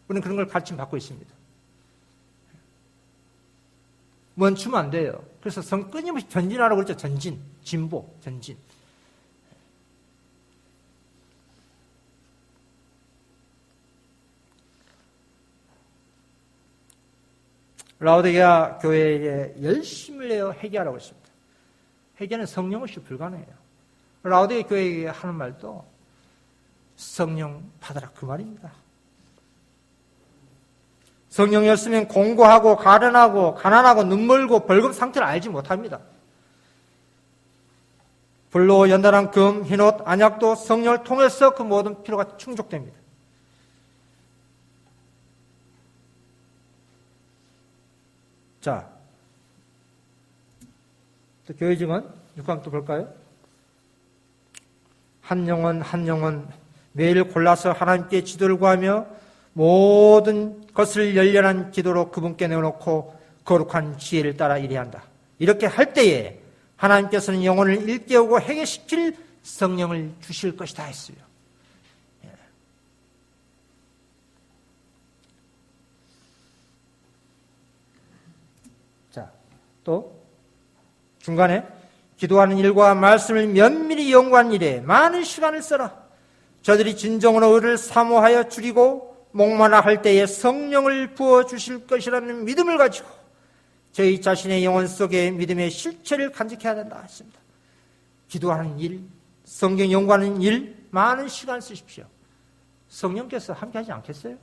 우리는 그런 걸 가르침 받고 있습니다. 멈추면 안 돼요. 그래서 끊임없이 전진하라고 그랬죠. 진보, 전진. 라오디게아 교회에 열심을 내어 회개하라고 했습니다. 회개는 성령 없이 불가능해요. 라오디게아 교회에 하는 말도 성령 받아라 그 말입니다. 성령이 없으면 공고하고 가련하고 가난하고 눈멀고 벌금 상태를 알지 못합니다. 불로 연단한 금, 흰옷, 안약도 성령을 통해서 그 모든 필요가 충족됩니다. 자, 또 교회 증언 6강 또 볼까요? 한 영혼 매일 골라서 하나님께 지도를 구하며 모든 것을 열렬한 기도로 그분께 내어놓고 거룩한 지혜를 따라 일해야 한다. 이렇게 할 때에 하나님께서는 영혼을 일깨우고 해결시킬 성령을 주실 것이다 했어요. 자, 또 중간에 기도하는 일과 말씀을 면밀히 연구한 일에 많은 시간을 써라. 저들이 진정으로 의를 사모하여 줄이고 목마라 할 때에 성령을 부어주실 것이라는 믿음을 가지고 저희 자신의 영혼 속에 믿음의 실체를 간직해야 된다 했습니다. 기도하는 일, 성경 연구하는 일, 많은 시간을 쓰십시오. 성령께서 함께 하지 않겠어요?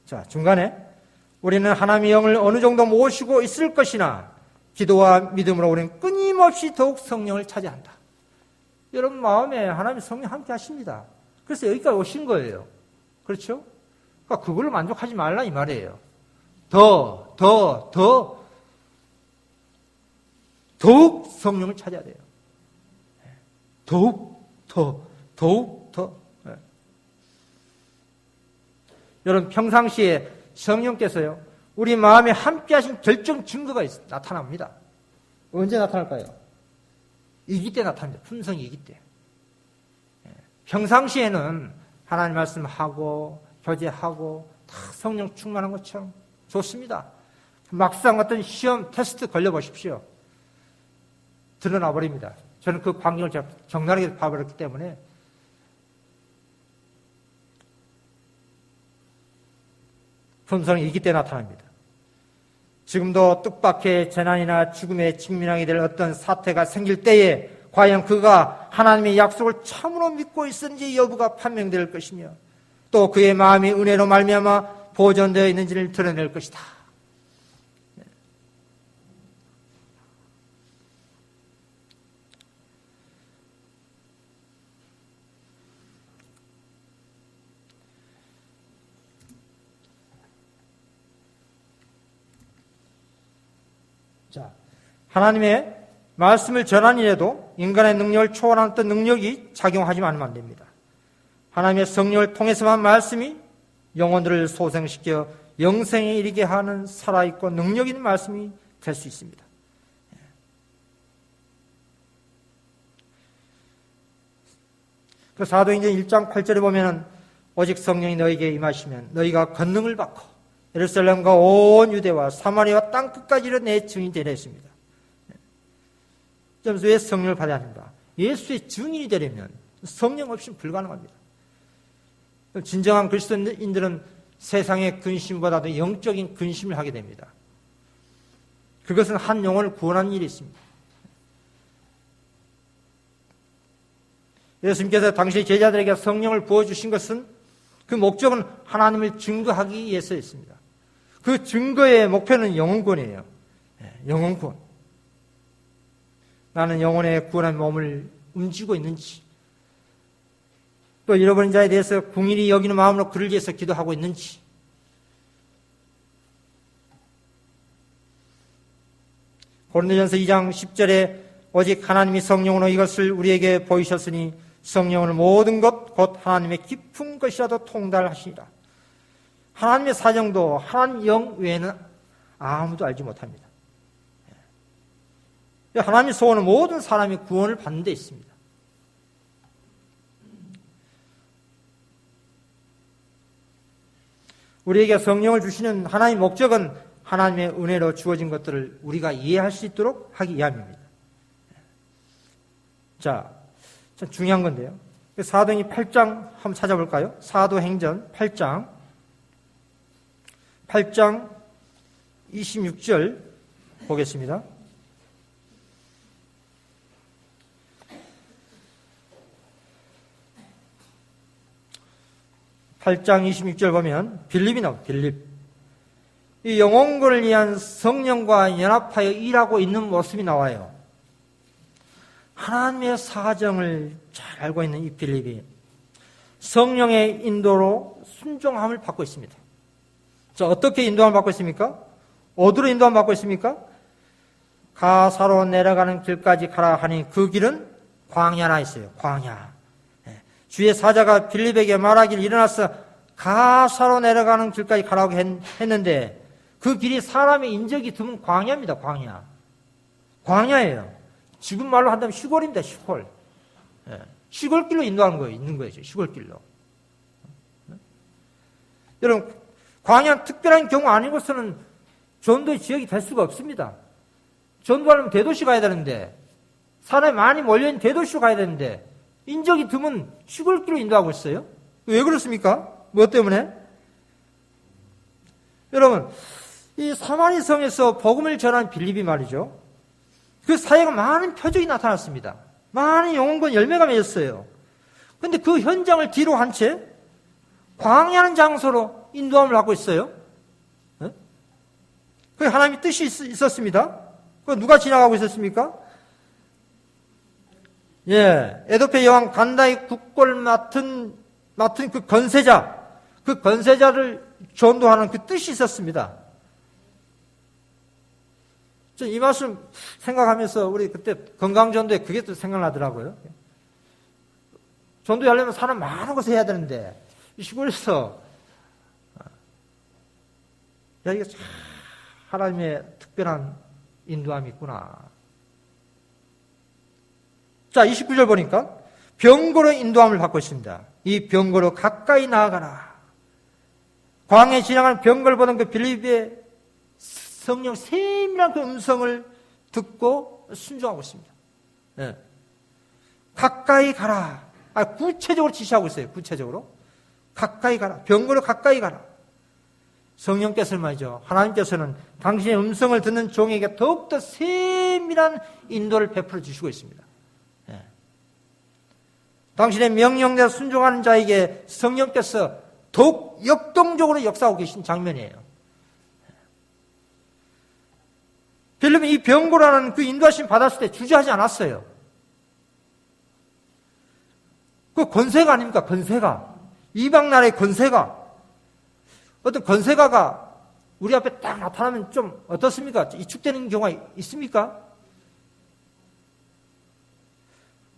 자, 중간에 우리는 하나님의 영을 어느 정도 모시고 있을 것이나 기도와 믿음으로 우리는 끊임없이 더욱 성령을 찾아야 한다. 여러분 마음에 하나님의 성령 함께 하십니다. 그래서 여기까지 오신 거예요. 그렇죠? 그러니까 그걸로 만족하지 말라 이 말이에요. 더욱 성령을 찾아야 돼요. 더욱 더. 여러분 평상시에 성령께서요 우리 마음에 함께 하신 결정 증거가 나타납니다. 언제 나타날까요? 이기 때 나타납니다. 품성이 이기 때. 평상시에는 하나님 말씀하고 교제하고 다 성령 충만한 것처럼 좋습니다. 막상 어떤 시험 테스트 걸려보십시오. 드러나 버립니다. 저는 그 광경을 제가 적나라하게 봐버렸기 때문에 품성이 이기 때 나타납니다. 지금도 뜻밖의 재난이나 죽음에 직면하게 될 어떤 사태가 생길 때에 과연 그가 하나님의 약속을 참으로 믿고 있었는지 여부가 판명될 것이며 또 그의 마음이 은혜로 말미암아 보존되어 있는지를 드러낼 것이다. 자, 하나님의 말씀을 전하니라도 인간의 능력을 초월한 어떤 능력이 작용하지 않으면 안 됩니다. 하나님의 성령을 통해서만 말씀이 영혼들을 소생시켜 영생에 이르게 하는 살아있고 능력 있는 말씀이 될 수 있습니다. 그 사도행전 1장 8절에 보면은 오직 성령이 너희에게 임하시면 너희가 권능을 받고 예루살렘과 온 유대와 사마리아와 땅끝까지 이르러 내 증인이 되라 했습니다. 그래서 왜 성령을 받아야 합니까? 예수의 증인이 되려면 성령 없이는 불가능합니다. 진정한 그리스도인들은 세상의 근심보다도 영적인 근심을 하게 됩니다. 그것은 한 영혼을 구원하는 일이 있습니다. 예수님께서 당시 제자들에게 성령을 부어주신 것은 그 목적은 하나님을 증거하기 위해서였습니다. 그 증거의 목표는 영혼구원이에요. 영혼구원. 나는 영혼의 구원한 몸을 움직이고 있는지 또 잃어버린 자에 대해서 궁일이 여기는 마음으로 그를 위해서 기도하고 있는지 고린도전서 2장 10절에 오직 하나님이 성령으로 이것을 우리에게 보이셨으니 성령은 모든 것 곧 하나님의 깊은 것이라도 통달하시니라. 하나님의 사정도 하나님 영 외에는 아무도 알지 못합니다. 하나님의 소원은 모든 사람이 구원을 받는 데 있습니다. 우리에게 성령을 주시는 하나님의 목적은 하나님의 은혜로 주어진 것들을 우리가 이해할 수 있도록 하기 위함입니다. 자, 참 중요한 건데요. 사도행전 8장 한번 찾아볼까요? 사도행전 8장 26절 보겠습니다. 8장 26절 보면 빌립이 나옵니다. 빌립. 이 영혼을 위한 성령과 연합하여 일하고 있는 모습이 나와요. 하나님의 사정을 잘 알고 있는 이 빌립이 성령의 인도로 순종함을 받고 있습니다. 자, 어떻게 인도함을 받고 있습니까? 어디로 인도함을 받고 있습니까? 가사로 내려가는 길까지 가라 하니 그 길은 광야라 있어요. 광야. 주의 사자가 빌립에게 말하길 일어나서 가사로 내려가는 길까지 가라고 했는데 그 길이 사람의 인적이 드문 광야입니다. 광야. 광야예요. 지금 말로 한다면 시골입니다. 시골. 시골길로 인도하는 거예요. 있는 거죠. 시골길로. 여러분, 광야 특별한 경우 아니고서는 전도의 지역이 될 수가 없습니다. 전도하려면 대도시 가야 되는데, 사람이 많이 몰려있는 대도시로 가야 되는데, 인적이 드문 시골길로 인도하고 있어요. 왜 그렇습니까? 뭐 때문에? 여러분, 이 사마리 성에서 복음을 전한 빌립이 말이죠. 그 사회가 많은 표적이 나타났습니다. 많은 영혼권 열매가 맺었어요. 그런데 그 현장을 뒤로 한 채 광야라는 장소로 인도함을 하고 있어요. 그게 하나님의 뜻이 있었습니다. 그 누가 지나가고 있었습니까? 에도페 여왕 간다의 국골 맡은 그 건세자를 전도하는 그 뜻이 있었습니다. 이 말씀 생각하면서 우리 그때 건강전도에 그게 또 생각나더라고요. 전도하려면 사람 많은 곳에 해야 되는데 시골에서 이게 참 하나님의 특별한 인도함이 있구나. 자, 29절 보니까 병거로 인도함을 받고 있습니다. 이 병거로 가까이 나아가라. 광야에 지나가는 병거를 보던 그 빌립의 성령 세밀한 그 음성을 듣고 순종하고 있습니다. 가까이 가라. 구체적으로 지시하고 있어요. 구체적으로. 가까이 가라. 병거로 가까이 가라. 성령께서는 말이죠. 하나님께서는 당신의 음성을 듣는 종에게 더욱더 세밀한 인도를 베풀어 주시고 있습니다. 당신의 명령대로 순종하는 자에게 성령께서 더욱 역동적으로 역사하고 계신 장면이에요. 빌립은 이 병고라는 그 인도하심 받았을 때 주저하지 않았어요. 그 권세가 아닙니까? 권세가. 이방 나라의 권세가. 어떤 권세가가 우리 앞에 딱 나타나면 좀 어떻습니까? 이축되는 경우가 있습니까?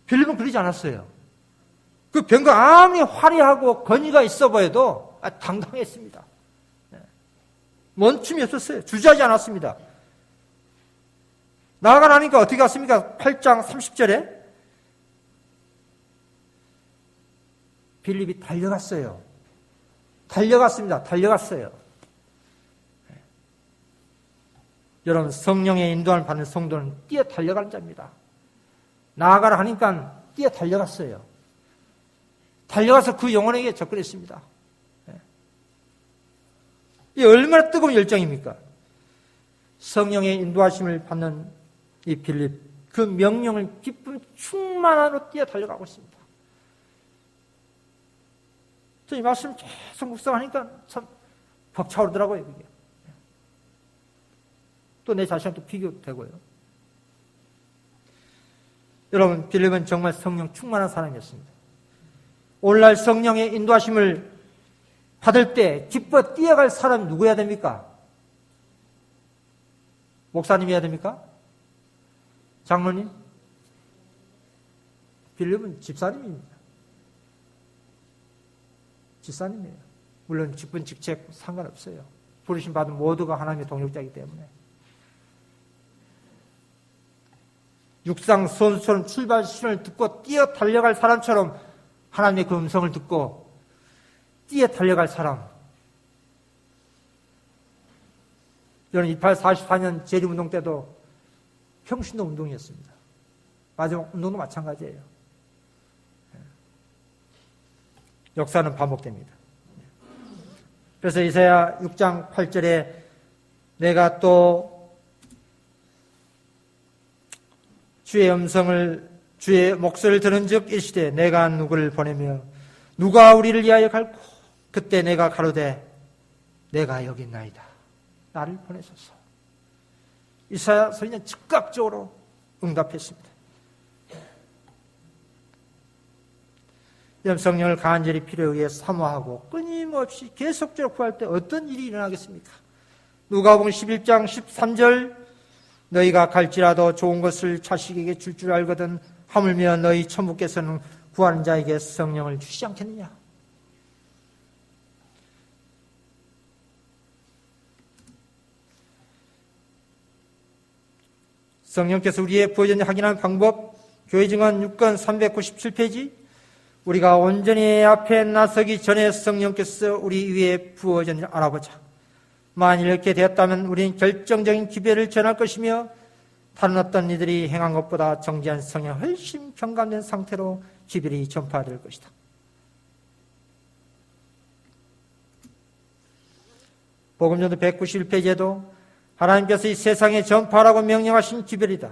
빌립은 그러지 않았어요. 그 병거가 아무리 화려하고 권위가 있어 보여도 당당했습니다. 멈춤이 없었어요. 주저하지 않았습니다. 나아가 나니까 어떻게 갔습니까? 8장 30절에 빌립이 달려갔어요. 달려갔습니다. 달려갔어요. 여러분, 성령의 인도함을 받는 성도는 뛰어 달려가는 자입니다. 나아가라 하니까 뛰어 달려갔어요. 달려가서 그 영혼에게 접근했습니다. 이 얼마나 뜨거운 열정입니까? 성령의 인도하심을 받는 이 빌립, 그 명령을 기쁨 충만함으로 뛰어 달려가고 있습니다. 이 말씀 계속 묵상하니까 참 벅차오르더라고요. 그게. 또 내 자신과 또 비교되고요. 여러분, 빌립은 정말 성령 충만한 사람이었습니다. 오늘날 성령의 인도하심을 받을 때 기뻐 뛰어갈 사람이 누구여야 됩니까? 목사님이어야 됩니까? 장로님? 빌립은 집사님입니다. 집사님이에요. 물론 직분, 직책 상관없어요. 부르심 받은 모두가 하나님의 동역자이기 때문에. 육상 선수처럼 출발 시간을 듣고 뛰어 달려갈 사람처럼 하나님의 그 음성을 듣고 뛰어 달려갈 사람. 저는 44년 재림운동 때도 평신도 운동이었습니다. 마지막 운동도 마찬가지예요. 역사는 반복됩니다. 그래서 이사야 6장 8절에 내가 또 주의 목소리를 들은즉 일시되 내가 누구를 보내며 누가 우리를 위하여 갈고 그때 내가 가로되 내가 여기 있나이다. 나를 보내소서. 이사야 선지자는 즉각적으로 응답했습니다. 성령을 간절히 필요에 의해 사모하고 끊임없이 계속적으로 구할 때 어떤 일이 일어나겠습니까? 누가복음 11장 13절 너희가 갈지라도 좋은 것을 자식에게 줄 줄 알거든 하물며 너희 천부께서는 구하는 자에게 성령을 주시지 않겠느냐? 성령께서 우리의 부어졌는지 확인하는 방법, 교회 증언 6권 397페이지. 우리가 온전히 앞에 나서기 전에 성령께서 우리 위에 부어졌는지 알아보자. 만일 이렇게 되었다면 우리는 결정적인 기별을 전할 것이며 다른 어떤 이들이 행한 것보다 정지한 성령 훨씬 경감된 상태로 기별이 전파될 것이다. 복음전도 191페이지에도 하나님께서 이 세상에 전파하라고 명령하신 기별이다.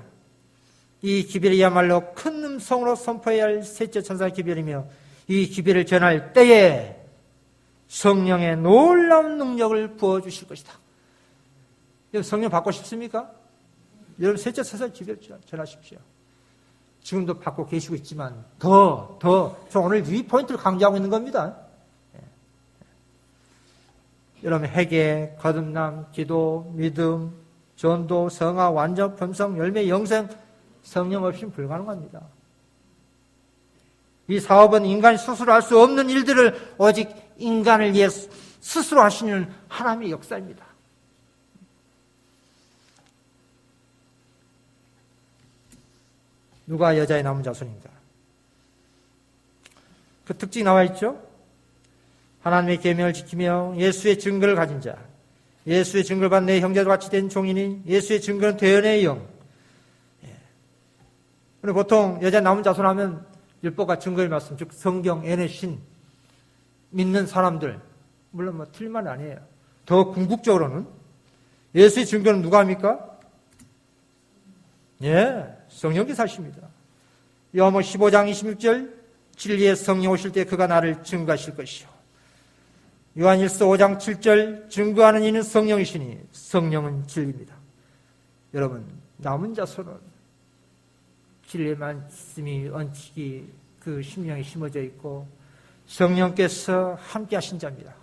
이 기별이야말로 큰 음성으로 선포해야 할 셋째 천사의 기별이며 이 기별을 전할 때에 성령의 놀라운 능력을 부어주실 것이다. 여러분 성령 받고 싶습니까? 여러분 셋째 천사의 기별 전하십시오. 지금도 받고 계시고 있지만 저 오늘 이 포인트를 강조하고 있는 겁니다. 여러분 회개, 거듭남, 기도, 믿음, 전도, 성화, 완전, 품성, 열매, 영생 성령 없이는 불가능합니다. 이 사업은 인간이 스스로 할 수 없는 일들을 오직 인간을 위해 스스로 하시는 하나님의 역사입니다. 누가 여자의 남은 자손인가? 그 특징이 나와 있죠? 하나님의 계명을 지키며 예수의 증거를 가진 자, 예수의 증거를 받은 내 형제와 같이 된 종이니 예수의 증거는 대언의 영. 그리고 보통 여자 남은 자손 하면 율법과 증거의 말씀, 즉 성경, 예언의 신 믿는 사람들, 물론 뭐 틀린 말은 아니에요. 더 궁극적으로는 예수의 증거는 누가 합니까? 성령께서 하십니다. 요한복음 15장 26절 진리의 성령 오실 때 그가 나를 증거하실 것이요. 요한일서 5장 7절 증거하는 이는 성령이시니 성령은 진리입니다. 여러분 남은 자손은 진리의 말씀이 언칙이 그 심령에 심어져 있고 성령께서 함께 하신 자입니다.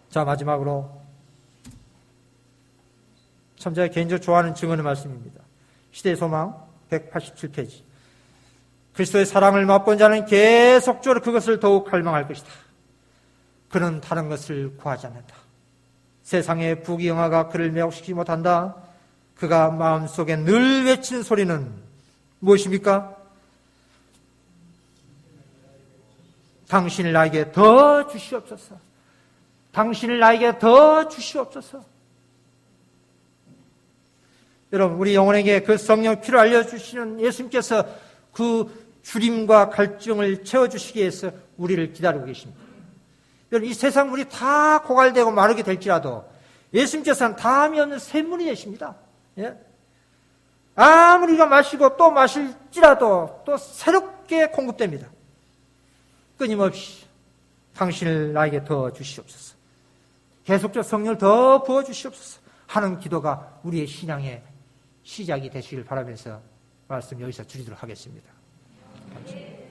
자 마지막으로 참 제가 개인적으로 좋아하는 증언의 말씀입니다. 시대의 소망 187페이지. 그리스도의 사랑을 맛본 자는 계속적으로 그것을 더욱 갈망할 것이다. 그는 다른 것을 구하지 않는다. 세상의 부귀영화가 그를 매혹시키지 못한다. 그가 마음속에 늘 외치는 소리는 무엇입니까? 당신을 나에게 더 주시옵소서. 당신을 나에게 더 주시옵소서. 여러분 우리 영혼에게 그 성령 피를 알려주시는 예수님께서 그 주림과 갈증을 채워주시기 위해서 우리를 기다리고 계십니다. 여러분 이 세상 물이 다 고갈되고 마르게 될지라도 예수님께서는 다함이 없는 샘물이 되십니다. 아무리 우리가 마시고 또 마실지라도 또 새롭게 공급됩니다. 끊임없이 당신을 나에게 더 주시옵소서. 계속적으로 성령을 더 부어주시옵소서 하는 기도가 우리의 신앙의 시작이 되시길 바라면서 말씀 여기서 줄이도록 하겠습니다. 감사합니다.